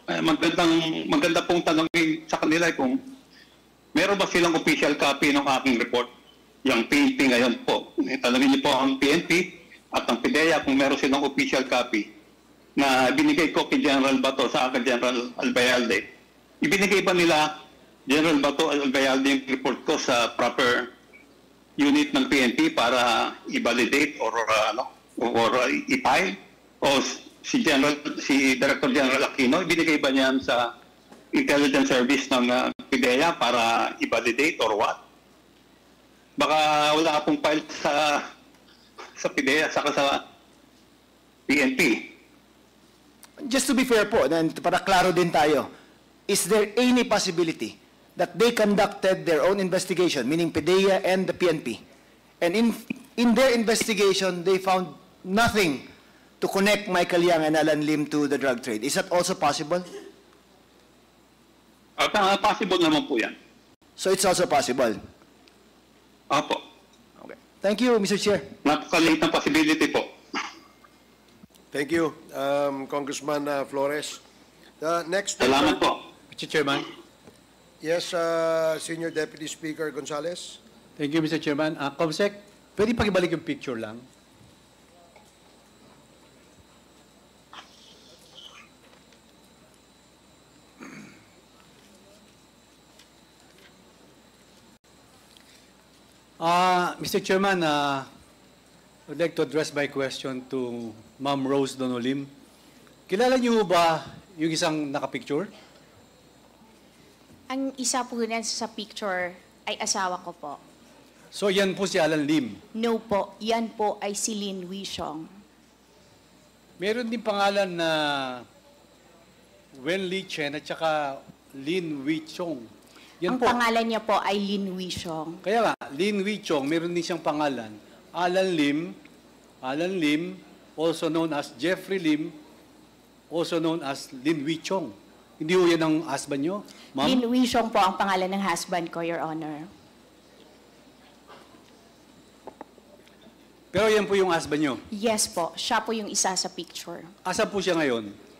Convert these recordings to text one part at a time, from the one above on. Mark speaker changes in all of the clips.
Speaker 1: Maganda pong tanongin sa kanila kung meron ba silang official copy ng aking report, yung PNP ngayon po. Tanongin niyo po ang PNP at ang PIDEA kung meron silang official copy na binigay ko kay General Bato sa akin, General Albayalde. Ibinigay ba nila General Bato Albayalde yung report ko sa proper unit ng PNP para i-validate or i-file? O si Director General Aquino, ibinigay ba niyan sa intelligence service ng PIDEA para i-validate or what? Baka wala pong file sa PIDEA saka sa PNP.
Speaker 2: Just to be fair po, para klaro din tayo, is there any possibility that they conducted their own investigation, meaning PIDEA and the PNP, and in their investigation, they found nothing to connect Michael Yang and Alan Lim to the drug trade? Is that also possible?
Speaker 1: Possible naman po yan.
Speaker 2: So it's also possible?
Speaker 1: Opo.
Speaker 2: Okay. Thank you, Mr. Chair.
Speaker 1: Napakaliit ng possibility po.
Speaker 3: Thank you, Congressman Flores. The next.
Speaker 1: Salamat po.
Speaker 4: Mr. Chairman.
Speaker 3: Yes, Senior Deputy Speaker Gonzales.
Speaker 4: Thank you, Mr. Chairman. Comsec, pwede pakibalik yung picture lang? Mr. Chairman, I'd like to address my question to Ma'am Rose Donolim. Kilala niyo ba yung isang nakapicture?
Speaker 5: Ang isa po na sa picture ay asawa ko po.
Speaker 4: So yan po si Alan Lim.
Speaker 5: No po, yan po ay si Lin Wishong.
Speaker 4: Meron din pangalan na Wen Li Chen at saka Lin Wichong. Yan
Speaker 5: Ang
Speaker 4: po.
Speaker 5: pangalan niya po ay Lin Wishong.
Speaker 4: Kaya nga, Lin Wichong, meron din siyang pangalan. Alan Lim, also known as Jeffrey Lim, also known as Lin Wichong. Hindi ho yan ang husband nyo, ma'am?
Speaker 5: Lin Wishong po ang pangalan ng husband ko, Your Honor.
Speaker 4: Pero yan po yung husband nyo.
Speaker 5: Yes po, siya po yung isa sa picture.
Speaker 4: Asa po siya ngayon?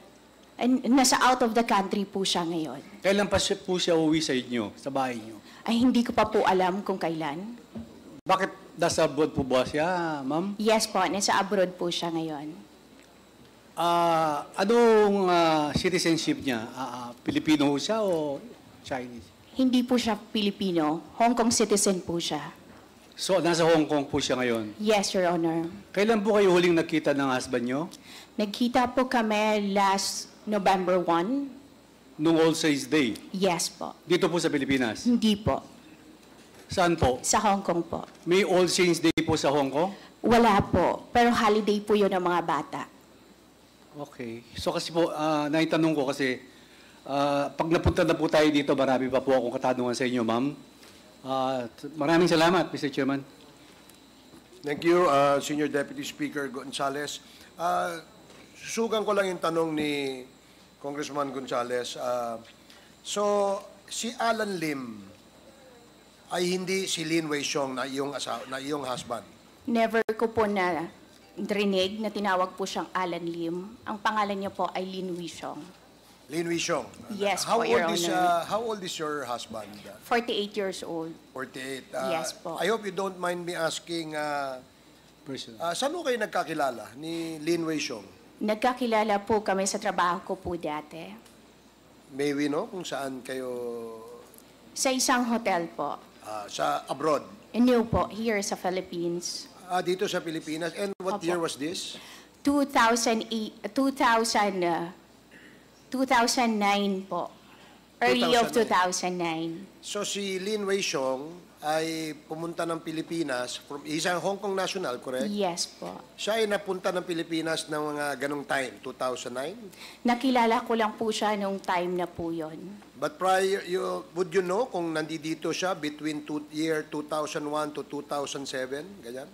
Speaker 5: And nasa out of the country po siya ngayon.
Speaker 4: Kailan pa po siya uwi sa inyo, sa bahay nyo?
Speaker 5: Ay hindi ko pa po alam kung kailan.
Speaker 4: Bakit nasa abroad po ba siya, ma'am?
Speaker 5: Yes po, nasa abroad po siya ngayon.
Speaker 4: Anong citizenship niya? Pilipino ho siya o Chinese?
Speaker 5: Hindi po siya Pilipino, Hong Kong citizen po siya.
Speaker 4: So, nasa Hong Kong po siya ngayon?
Speaker 5: Yes, Your Honor.
Speaker 4: Kailan po kayo huling nakita ng husband nyo?
Speaker 5: Nagkita po kami last November 1.
Speaker 4: Nung All Saints Day?
Speaker 5: Yes po.
Speaker 4: Dito po sa Pilipinas?
Speaker 5: Hindi po.
Speaker 4: Saan po?
Speaker 5: Sa Hong Kong po.
Speaker 4: May All Saints Day po sa Hong Kong?
Speaker 5: Wala po. Pero holiday po yun ng mga bata.
Speaker 4: Okay. So kasi po, naitanong ko kasi, pag napunta na po tayo dito, marami pa po akong katanungan sa inyo, ma'am. Maraming salamat, Mr. Chairman.
Speaker 3: Thank you, Senior Deputy Speaker Gonzales. Susugan ko lang yung tanong ni Congressman Gonzales. So, si Alan Lim ay hindi si Lin Wei-Xiong na iyong husband?
Speaker 5: Never ko po na rinig na tinawag po siyang Alan Lim. Ang pangalan niya po ay Lin Wishong.
Speaker 3: Lin Wei-Xiong?
Speaker 5: Yes po, Your Honor.
Speaker 3: How old is your husband?
Speaker 5: 48 years old.
Speaker 3: 48.
Speaker 5: Yes po.
Speaker 3: I hope you don't mind me asking, saan mo kayo nagkakilala ni Lin Wei-Xiong?
Speaker 5: Nagkakilala po kami sa trabaho ko po dati.
Speaker 3: May we know kung saan kayo?
Speaker 5: Sa isang hotel po.
Speaker 3: Sa abroad?
Speaker 5: No po, here sa Philippines.
Speaker 3: Dito sa Pilipinas. And what
Speaker 5: Opo.
Speaker 3: year was this?
Speaker 5: 2009 po. Early of 2009.
Speaker 3: So si Lin Wei-Xiong ay pumunta ng Pilipinas, isang Hong Kong national, correct?
Speaker 5: Yes po.
Speaker 3: Siya ay napunta ng Pilipinas ng mga ganong time, 2009?
Speaker 5: Nakilala ko lang po siya nung time na po yon.
Speaker 3: But prior, would you know kung nandito siya between year 2001 to 2007, ganyan?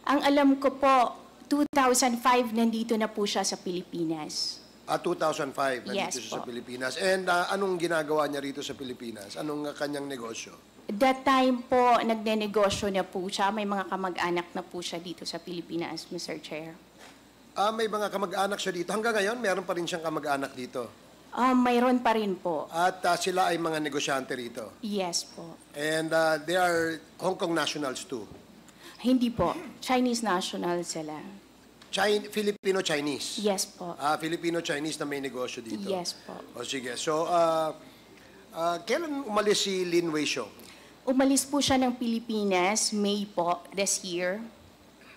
Speaker 5: Ang alam ko po, 2005 nandito na po siya sa Pilipinas.
Speaker 3: 2005, nandito
Speaker 5: Yes
Speaker 3: siya sa
Speaker 5: po.
Speaker 3: Pilipinas. And anong ginagawa niya rito sa Pilipinas? Anong kanyang negosyo?
Speaker 5: That time po, nagnenegosyo na po siya. May mga kamag-anak na po siya dito sa Pilipinas, Mr. Chair.
Speaker 3: May mga kamag-anak siya dito. Hanggang ngayon, meron pa rin siyang kamag-anak dito.
Speaker 5: Mayroon pa rin po.
Speaker 3: At sila ay mga negosyante rito.
Speaker 5: Yes po.
Speaker 3: And they are Hong Kong nationals too.
Speaker 5: Hindi po. Chinese national sila.
Speaker 3: Filipino-Chinese?
Speaker 5: Yes po.
Speaker 3: Filipino-Chinese na may negosyo dito?
Speaker 5: Yes po.
Speaker 3: O sige. So, kailan umalis si Lin Weishong?
Speaker 5: Umalis po siya ng Pilipinas, May po, this year.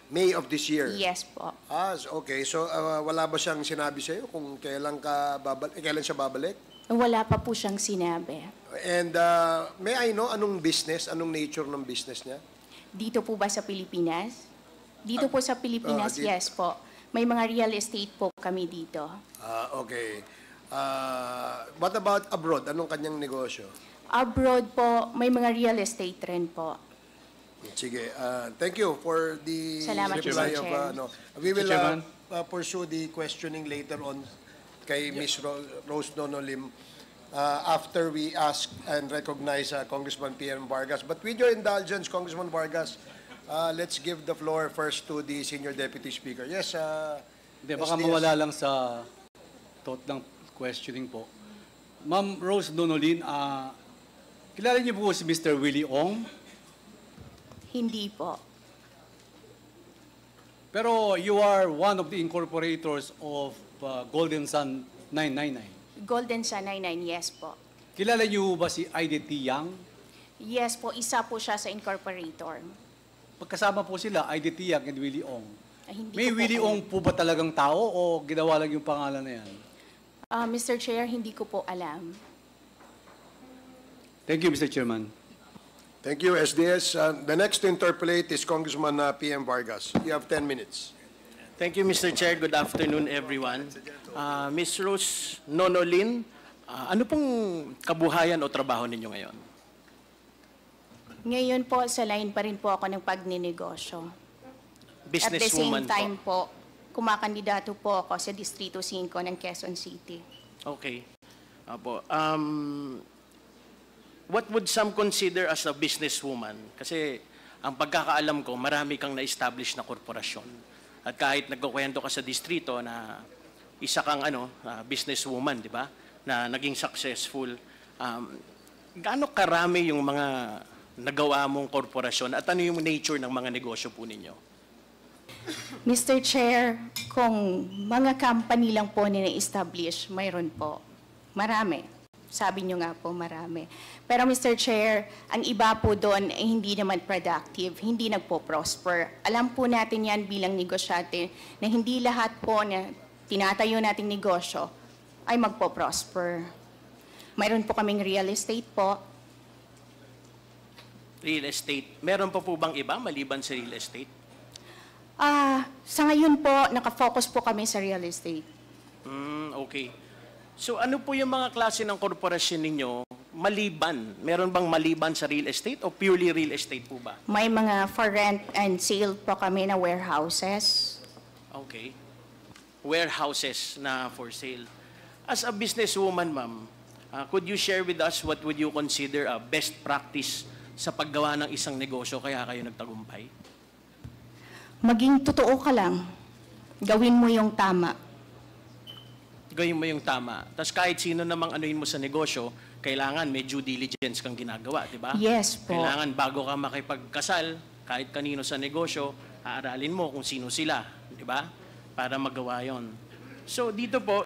Speaker 3: May of this year?
Speaker 5: Yes po.
Speaker 3: Okay. So, wala ba siyang sinabi sa'yo kung kailan siya babalik?
Speaker 5: Wala pa po siyang sinabi.
Speaker 3: And may I know anong business, anong nature ng business niya?
Speaker 5: Dito po ba sa Pilipinas? Dito po sa Pilipinas, yes po. May mga real estate po kami dito.
Speaker 3: Okay. What about abroad? Anong kanyang negosyo?
Speaker 5: Abroad po, may mga real estate rin po.
Speaker 3: Sige. Thank you for the
Speaker 5: Salamat,
Speaker 3: reply
Speaker 5: Mr.
Speaker 3: of
Speaker 5: Chair.
Speaker 3: we will
Speaker 4: Chairman.
Speaker 3: pursue the questioning later on kay Ms. Rose Nono Lim after we ask and recognize Congressman P.M. Vargas. But with your indulgence, Congressman Vargas, let's give the floor first to the Senior Deputy Speaker. Yes,
Speaker 4: Hindi, baka mawala lang sa thought ng questioning po. Ma'am Rose Nonolin, kilala niyo po si Mr. Willie Ong?
Speaker 5: Hindi po.
Speaker 4: Pero you are one of the incorporators of Golden Sun 999.
Speaker 5: Golden Sun 99, yes po.
Speaker 4: Kilala niyo ba si IDT Yang?
Speaker 5: Yes po, isa po siya sa incorporator.
Speaker 4: Pagkasama po sila, IDT Yang and Willie Ong.
Speaker 5: Hindi
Speaker 4: May
Speaker 5: ko po
Speaker 4: Willie
Speaker 5: alam.
Speaker 4: Ong po ba talagang tao o ginawa lang yung pangalan na yan?
Speaker 5: Mr. Chair, hindi ko po alam.
Speaker 4: Thank you, Mr. Chairman.
Speaker 3: thank you, SDS. The next to interpolate is Congressman P.M. Vargas. You have 10 minutes.
Speaker 6: Thank you, Mr. Chair. Good afternoon, everyone. Ms. Rose Nonolin, ano pong kabuhayan o trabaho ninyo ngayon?
Speaker 5: Ngayon po, sa line pa rin po ako ng pagninegosyo. At the same
Speaker 6: Businesswoman
Speaker 5: time po, kumakandidato po ako sa Distrito 5 ng Quezon City.
Speaker 6: Okay. Apo. What would some consider as a businesswoman? Kasi ang pagkakaalam ko, marami kang na-establish na korporasyon. At kahit nagkukwento ka sa distrito na isa kang businesswoman, di ba? Na naging successful. Gaano karami yung mga nagawa mong korporasyon at ano yung nature ng mga negosyo po ninyo?
Speaker 5: Mr. Chair, kung mga company lang po na-establish, mayroon po. Marami. Sabi nyo nga po, marami. Pero Mr. Chair, ang iba po doon ay hindi naman productive, hindi nagpo-prosper. Alam po natin yan bilang negosyante na hindi lahat po na tinatayo nating negosyo ay magpo-prosper. Mayroon po kaming real estate po.
Speaker 6: Real estate. Meron pa po bang iba maliban sa real estate?
Speaker 5: Sa ngayon po, nakafocus po kami sa real estate.
Speaker 6: Okay. So ano po yung mga klase ng korporasyon ninyo maliban? Meron bang maliban sa real estate o purely real estate po ba?
Speaker 5: May mga for rent and sale po kami na warehouses.
Speaker 6: Okay. Warehouses na for sale. As a businesswoman, ma'am, could you share with us what would you consider a best practice sa paggawa ng isang negosyo kaya kayo nagtagumpay?
Speaker 5: Maging totoo ka lang. Gawin mo yung tama.
Speaker 6: Gawin mo yung tama. Tapos kahit sino namang anuhin mo sa negosyo, kailangan may due diligence kang ginagawa, di ba?
Speaker 5: Yes po.
Speaker 6: Kailangan bago ka makipagkasal, kahit kanino sa negosyo, aaralin mo kung sino sila, di ba? Para magawa yon. So dito po,